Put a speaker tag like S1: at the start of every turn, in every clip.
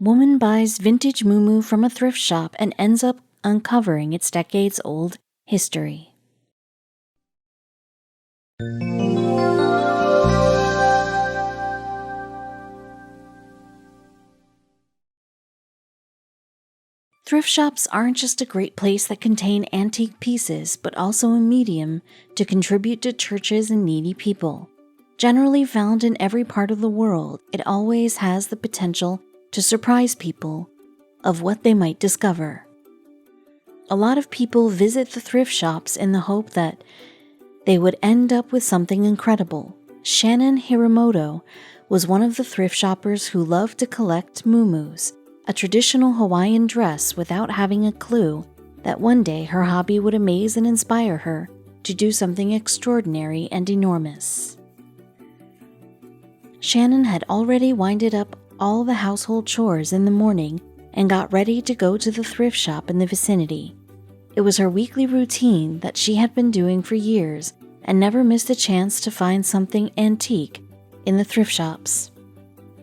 S1: Woman buys vintage muumuu from a thrift shop and ends up uncovering its decades-old history. Thrift shops aren't just a great place that contain antique pieces, but also a medium to contribute to churches and needy people. Generally found in every part of the world, it always has the potential to surprise people of what they might discover. A lot of people visit the thrift shops in the hope that they would end up with something incredible. Shannon Hiramoto was one of the thrift shoppers who loved to collect muumuus, a traditional Hawaiian dress, without having a clue that one day her hobby would amaze and inspire her to do something extraordinary and enormous. Shannon had already winded up all the household chores in the morning and got ready to go to the thrift shop in the vicinity. It was her weekly routine that she had been doing for years and never missed a chance to find something antique in the thrift shops.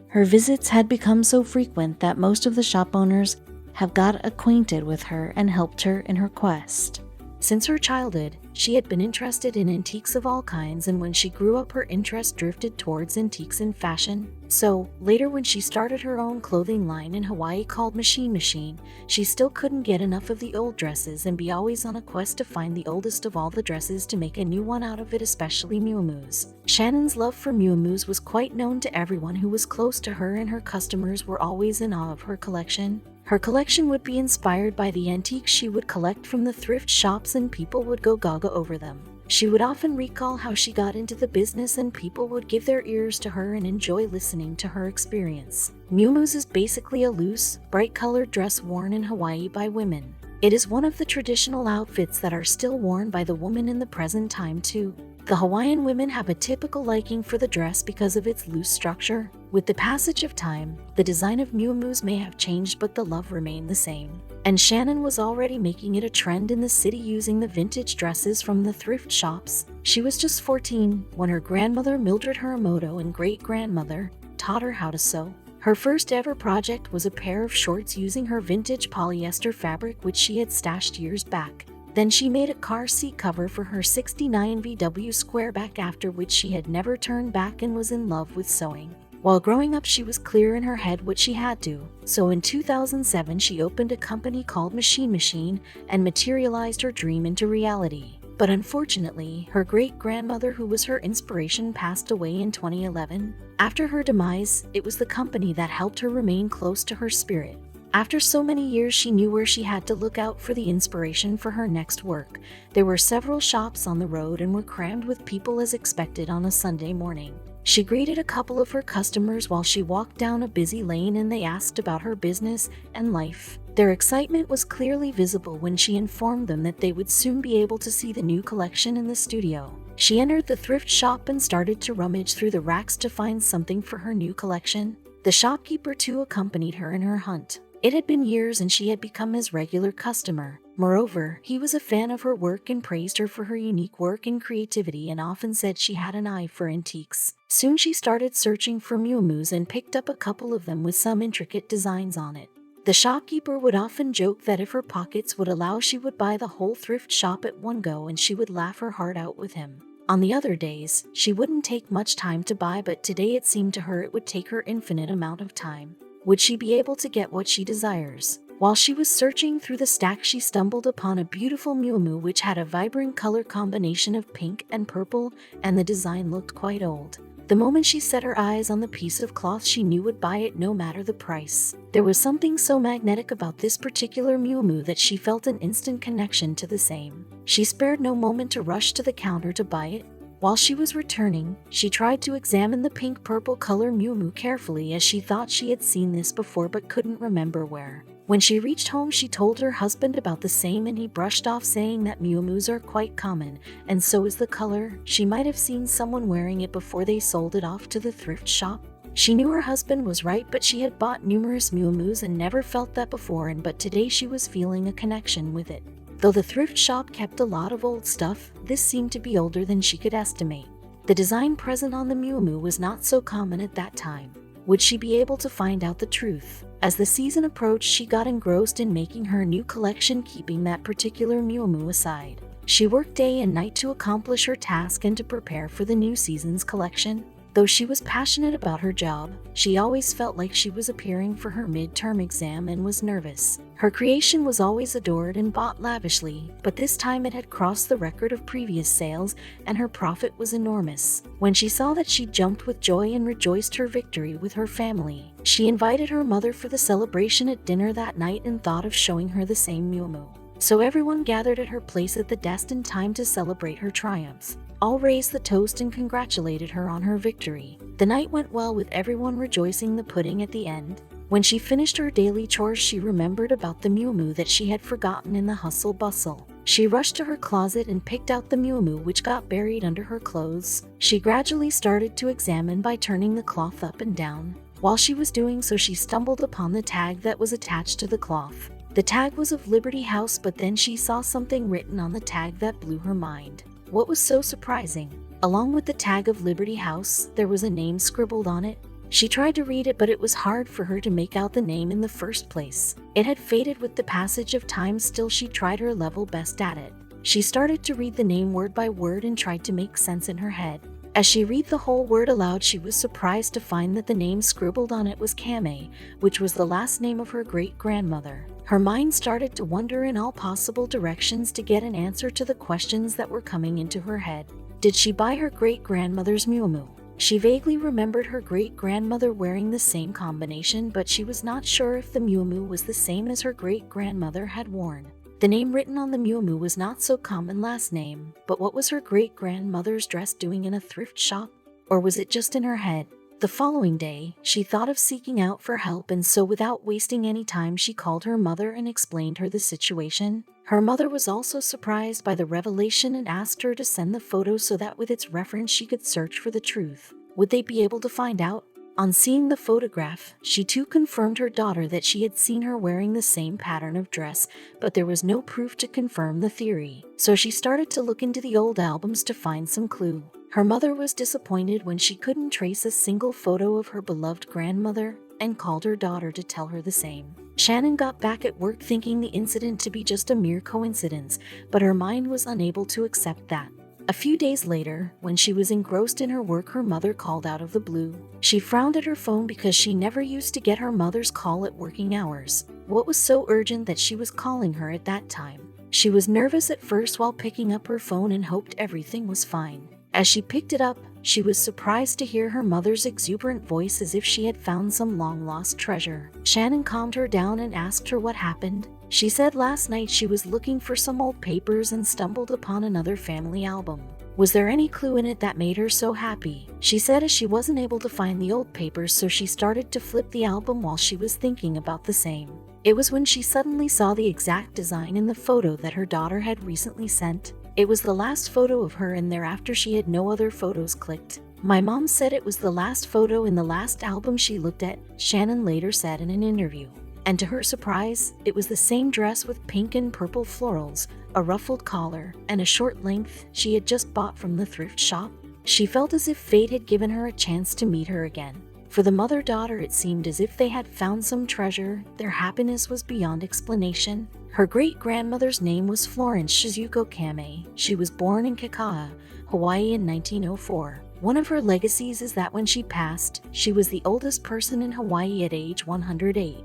S1: Her visits had become so frequent that most of the shop owners have got acquainted with her and helped her in her quest. Since her childhood, she had been interested in antiques of all kinds, and when she grew up, her interest drifted towards antiques and fashion. So, later when she started her own clothing line in Hawaii called Machine Machine, she still couldn't get enough of the old dresses and be always on a quest to find the oldest of all the dresses to make a new one out of it, especially muumuus. Shannon's love for muumuus was quite known to everyone who was close to her, and her customers were always in awe of her collection. Her collection would be inspired by the antiques she would collect from the thrift shops, and people would go gaga over them. She would often recall how she got into the business, and people would give their ears to her and enjoy listening to her experience. Muumuus is basically a loose, bright-colored dress worn in Hawaii by women. It is one of the traditional outfits that are still worn by the woman in the present time too. The Hawaiian women have a typical liking for the dress because of its loose structure. With the passage of time, the design of muumuus may have changed, but the love remained the same. And Shannon was already making it a trend in the city, using the vintage dresses from the thrift shops. She was just 14 when her grandmother Mildred Hiramoto and great-grandmother taught her how to sew. Her first ever project was a pair of shorts using her vintage polyester fabric, which she had stashed years back. Then she made a car seat cover for her 69 VW Squareback, after which she had never turned back and was in love with sewing. While growing up, she was clear in her head what she had to. So in 2007, she opened a company called Machine Machine and materialized her dream into reality. But unfortunately, her great-grandmother, who was her inspiration, passed away in 2011. After her demise, it was the company that helped her remain close to her spirit. After so many years, she knew where she had to look out for the inspiration for her next work. There were several shops on the road and were crammed with people as expected on a Sunday morning. She greeted a couple of her customers while she walked down a busy lane, and they asked about her business and life. Their excitement was clearly visible when she informed them that they would soon be able to see the new collection in the studio. She entered the thrift shop and started to rummage through the racks to find something for her new collection. The shopkeeper too accompanied her in her hunt. It had been years and she had become his regular customer. Moreover, he was a fan of her work and praised her for her unique work and creativity, and often said she had an eye for antiques. Soon she started searching for muumuus and picked up a couple of them with some intricate designs on it. The shopkeeper would often joke that if her pockets would allow, she would buy the whole thrift shop at one go, and she would laugh her heart out with him. On the other days, she wouldn't take much time to buy, but today it seemed to her it would take her infinite amount of time. Would she be able to get what she desires? While she was searching through the stack, she stumbled upon a beautiful muumuu which had a vibrant color combination of pink and purple, and the design looked quite old. The moment she set her eyes on the piece of cloth, she knew would buy it no matter the price. There was something so magnetic about this particular muumuu that she felt an instant connection to the same. She spared no moment to rush to the counter to buy it. While she was returning, she tried to examine the pink-purple color muumuu carefully, as she thought she had seen this before but couldn't remember where. When she reached home, she told her husband about the same, and he brushed off, saying that muumuus are quite common, and so is the color. She might have seen someone wearing it before they sold it off to the thrift shop. She knew her husband was right, but she had bought numerous muumuus and never felt that before, but today she was feeling a connection with it. Though the thrift shop kept a lot of old stuff, this seemed to be older than she could estimate. The design present on the muumuu was not so common at that time. Would she be able to find out the truth? As the season approached, she got engrossed in making her new collection, keeping that particular Miu Miu aside. She worked day and night to accomplish her task and to prepare for the new season's collection. Though she was passionate about her job, she always felt like she was appearing for her midterm exam and was nervous. Her creation was always adored and bought lavishly, but this time it had crossed the record of previous sales and her profit was enormous. When she saw that, she jumped with joy and rejoiced her victory with her family. She invited her mother for the celebration at dinner that night and thought of showing her the same Miu Miu. So everyone gathered at her place at the destined time to celebrate her triumphs. All raised the toast and congratulated her on her victory. The night went well, with everyone rejoicing the pudding at the end. When she finished her daily chores, she remembered about the Miu Miu that she had forgotten in the hustle bustle. She rushed to her closet and picked out the Miu Miu, which got buried under her clothes. She gradually started to examine by turning the cloth up and down. While she was doing so, she stumbled upon the tag that was attached to the cloth. The tag was of Liberty House, but then she saw something written on the tag that blew her mind. What was so surprising? Along with the tag of Liberty House, there was a name scribbled on it. She tried to read it, but it was hard for her to make out the name in the first place. It had faded with the passage of time, still she tried her level best at it. She started to read the name word by word and tried to make sense in her head. As she read the whole word aloud, she was surprised to find that the name scribbled on it was Kame, which was the last name of her great-grandmother. Her mind started to wander in all possible directions to get an answer to the questions that were coming into her head. Did she buy her great-grandmother's Miu Miu? She vaguely remembered her great-grandmother wearing the same combination, but she was not sure if the Miu Miu was the same as her great-grandmother had worn. The name written on the Miu Miu was not so common last name, but what was her great-grandmother's dress doing in a thrift shop? Or was it just in her head? The following day, she thought of seeking out for help, and so without wasting any time, she called her mother and explained her the situation. Her mother was also surprised by the revelation and asked her to send the photos so that with its reference she could search for the truth. Would they be able to find out? On seeing the photograph, she too confirmed her daughter that she had seen her wearing the same pattern of dress, but there was no proof to confirm the theory. So she started to look into the old albums to find some clue. Her mother was disappointed when she couldn't trace a single photo of her beloved grandmother and called her daughter to tell her the same. Shannon got back at work thinking the incident to be just a mere coincidence, but her mind was unable to accept that. A few days later, when she was engrossed in her work, her mother called out of the blue. She frowned at her phone because she never used to get her mother's call at working hours. What was so urgent that she was calling her at that time? She was nervous at first while picking up her phone and hoped everything was fine. As she picked it up, she was surprised to hear her mother's exuberant voice as if she had found some long-lost treasure. Shannon calmed her down and asked her what happened. She said last night she was looking for some old papers and stumbled upon another family album. Was there any clue in it that made her so happy? She said as she wasn't able to find the old papers, so she started to flip the album while she was thinking about the same. It was when she suddenly saw the exact design in the photo that her daughter had recently sent. It was the last photo of her, and thereafter she had no other photos clicked. My mom said it was the last photo in the last album she looked at, Shannon later said in an interview. And to her surprise, it was the same dress with pink and purple florals, a ruffled collar, and a short length she had just bought from the thrift shop. She felt as if fate had given her a chance to meet her again. For the mother-daughter, it seemed as if they had found some treasure. Their happiness was beyond explanation. Her great-grandmother's name was Florence Shizuko Kame. She was born in Kekaha, Hawaii in 1904. One of her legacies is that when she passed, she was the oldest person in Hawaii at age 108.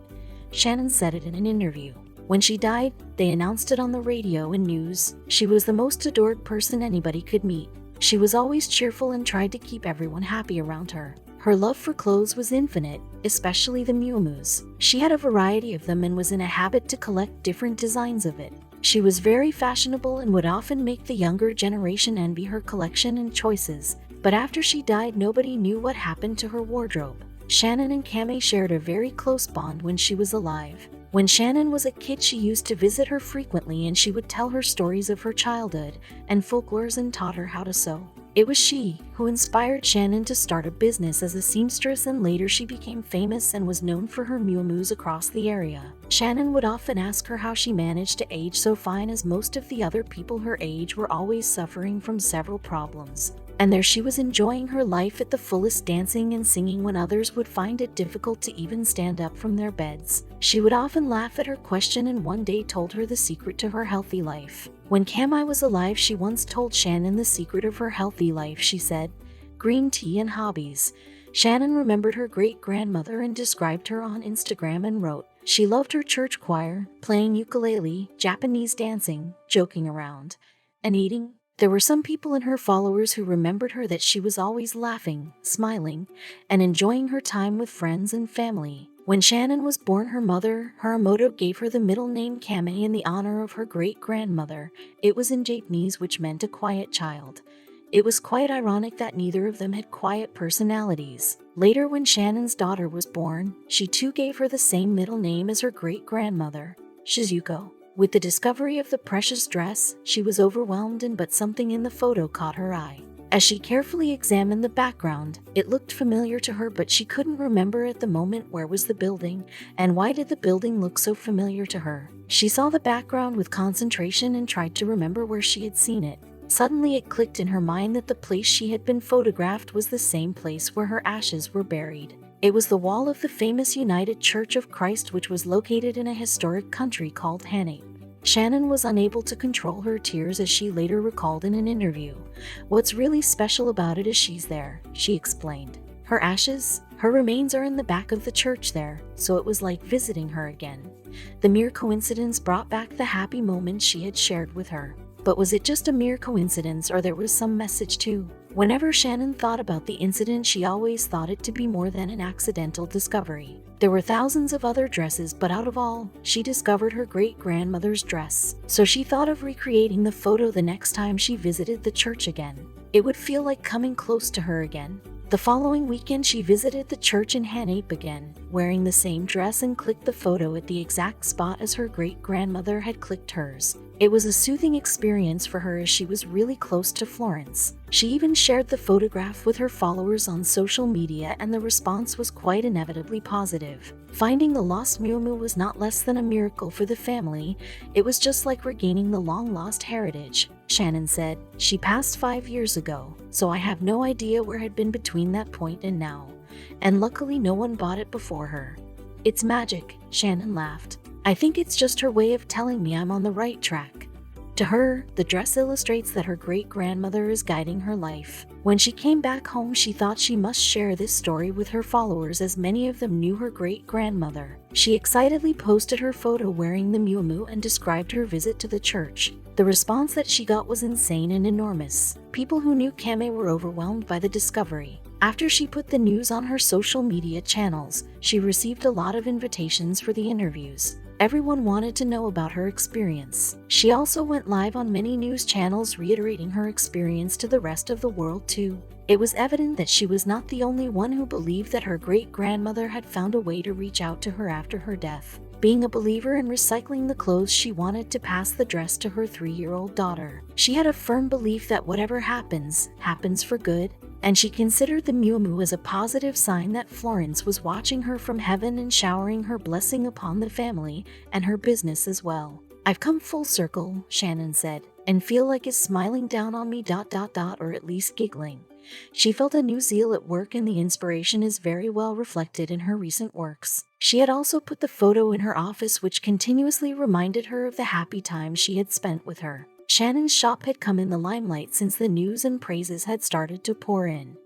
S1: Shannon said it in an interview. When she died, they announced it on the radio and news. She was the most adored person anybody could meet. She was always cheerful and tried to keep everyone happy around her. Her love for clothes was infinite, especially the Miu Mius. She had a variety of them and was in a habit to collect different designs of it. She was very fashionable and would often make the younger generation envy her collection and choices. But after she died, nobody knew what happened to her wardrobe. Shannon and Kame shared a very close bond when she was alive. When Shannon was a kid, she used to visit her frequently and she would tell her stories of her childhood and folklores and taught her how to sew. It was she who inspired Shannon to start a business as a seamstress, and later she became famous and was known for her Miu Mius across the area. Shannon would often ask her how she managed to age so fine, as most of the other people her age were always suffering from several problems. And there she was enjoying her life at the fullest, dancing and singing when others would find it difficult to even stand up from their beds. She would often laugh at her question and one day told her the secret to her healthy life. When Cami was alive, she once told Shannon the secret of her healthy life. She said, "Green tea and hobbies." Shannon remembered her great-grandmother and described her on Instagram and wrote, "She loved her church choir, playing ukulele, Japanese dancing, joking around, and eating." There were some people in her followers who remembered her that she was always laughing, smiling, and enjoying her time with friends and family. When Shannon was born, her mother, Haramoto, gave her the middle name Cami in the honor of her great-grandmother. It was in Japanese, which meant a quiet child. It was quite ironic that neither of them had quiet personalities. Later, when Shannon's daughter was born, she too gave her the same middle name as her great-grandmother, Shizuko. With the discovery of the precious dress, she was overwhelmed, but something in the photo caught her eye. As she carefully examined the background, it looked familiar to her, but she couldn't remember at the moment where was the building, and why did the building look so familiar to her. She saw the background with concentration and tried to remember where she had seen it. Suddenly it clicked in her mind that the place she had been photographed was the same place where her ashes were buried. It was the wall of the famous United Church of Christ, which was located in a historic country called Hanape. Shannon was unable to control her tears as she later recalled in an interview. "What's really special about it is she's there," she explained. "Her ashes, her remains are in the back of the church there, so it was like visiting her again." The mere coincidence brought back the happy moments she had shared with her. But was it just a mere coincidence, or there was some message too? Whenever Shannon thought about the incident, she always thought it to be more than an accidental discovery. There were thousands of other dresses, but out of all, she discovered her great-grandmother's dress. So she thought of recreating the photo the next time she visited the church again. It would feel like coming close to her again. The following weekend, she visited the church in Hanape again, wearing the same dress, and clicked the photo at the exact spot as her great-grandmother had clicked hers. It was a soothing experience for her as she was really close to Florence. She even shared the photograph with her followers on social media, and the response was quite inevitably positive. Finding the lost Miu Miu was not less than a miracle for the family. It was just like regaining the long-lost heritage. Shannon said, "She passed 5 years ago, so I have no idea where had been between that point and now. And luckily no one bought it before her." "It's magic," Shannon laughed. "I think it's just her way of telling me I'm on the right track." To her, the dress illustrates that her great-grandmother is guiding her life. When she came back home, she thought she must share this story with her followers, as many of them knew her great-grandmother. She excitedly posted her photo wearing the Miu Miu and described her visit to the church. The response that she got was insane and enormous. People who knew Cami were overwhelmed by the discovery. After she put the news on her social media channels, she received a lot of invitations for the interviews. Everyone wanted to know about her experience. She also went live on many news channels reiterating her experience to the rest of the world too. It was evident that she was not the only one who believed that her great-grandmother had found a way to reach out to her after her death. Being a believer in recycling the clothes, she wanted to pass the dress to her 3-year-old daughter. She had a firm belief that whatever happens, happens for good, and she considered the Miu Miu as a positive sign that Florence was watching her from heaven and showering her blessing upon the family and her business as well. "I've come full circle," Shannon said, "and feel like it's smiling down on me ... or at least giggling." She felt a new zeal at work, and the inspiration is very well reflected in her recent works. She had also put the photo in her office, which continuously reminded her of the happy time she had spent with her. Shannon's shop had come in the limelight since the news and praises had started to pour in.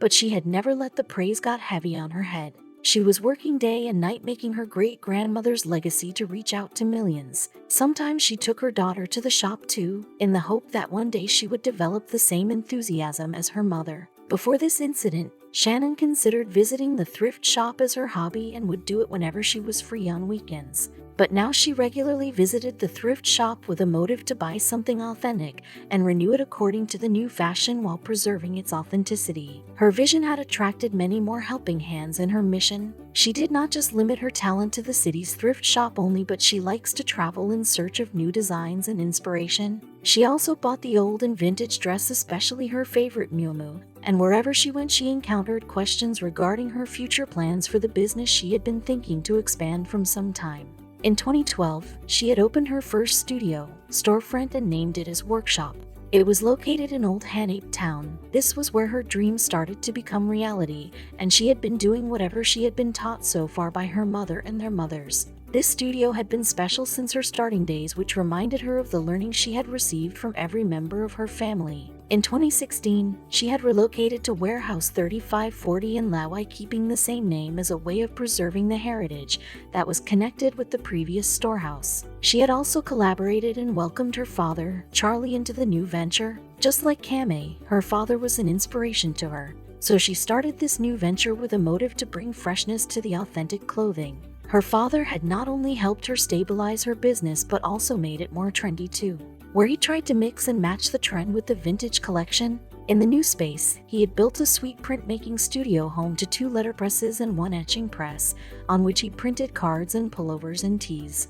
S1: But she had never let the praise got heavy on her head. She was working day and night, making her great-grandmother's legacy to reach out to millions. Sometimes she took her daughter to the shop too, in the hope that one day she would develop the same enthusiasm as her mother. Before this incident, Shannon considered visiting the thrift shop as her hobby and would do it whenever she was free on weekends. But now she regularly visited the thrift shop with a motive to buy something authentic and renew it according to the new fashion while preserving its authenticity. Her vision had attracted many more helping hands in her mission. She did not just limit her talent to the city's thrift shop only, but she likes to travel in search of new designs and inspiration. She also bought the old and vintage dress, especially her favorite Miu Miu, and wherever she went she encountered questions regarding her future plans for the business she had been thinking to expand from some time. In 2012, she had opened her first studio, storefront, and named it as Workshop. It was located in Old Hanape Town. This was where her dreams started to become reality, and she had been doing whatever she had been taught so far by her mother and their mothers. This studio had been special since her starting days, which reminded her of the learning she had received from every member of her family. In 2016, she had relocated to Warehouse 3540 in Lauai, keeping the same name as a way of preserving the heritage that was connected with the previous storehouse. She had also collaborated and welcomed her father, Charlie, into the new venture. Just like Kame, her father was an inspiration to her, so she started this new venture with a motive to bring freshness to the authentic clothing. Her father had not only helped her stabilize her business but also made it more trendy too, where he tried to mix and match the trend with the vintage collection. In the new space, he had built a sweet printmaking studio home to 2 letterpresses and 1 etching press, on which he printed cards and pullovers and tees.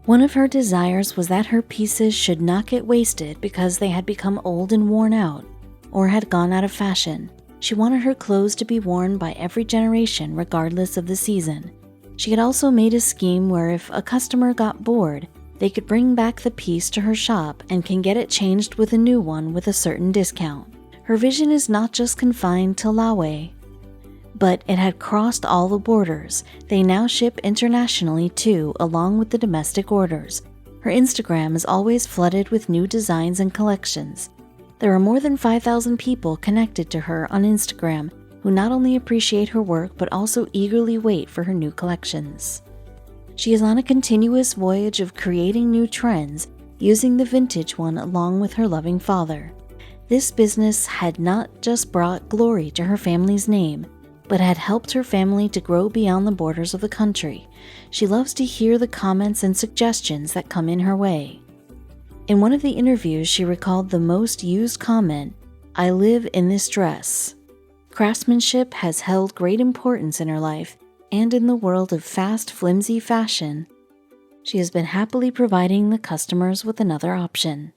S1: One of her desires was that her pieces should not get wasted because they had become old and worn out, or had gone out of fashion. She wanted her clothes to be worn by every generation regardless of the season. She had also made a scheme where if a customer got bored, they could bring back the piece to her shop and can get it changed with a new one with a certain discount. Her vision is not just confined to Lauai, but it had crossed all the borders. They now ship internationally too, along with the domestic orders. Her Instagram is always flooded with new designs and collections. There are more than 5,000 people connected to her on Instagram who not only appreciate her work but also eagerly wait for her new collections. She is on a continuous voyage of creating new trends, using the vintage one along with her loving father. This business had not just brought glory to her family's name, but had helped her family to grow beyond the borders of the country. She loves to hear the comments and suggestions that come in her way. In one of the interviews, she recalled the most used comment, "I live in this dress." Craftsmanship has held great importance in her life, and in the world of fast, flimsy fashion, she has been happily providing the customers with another option.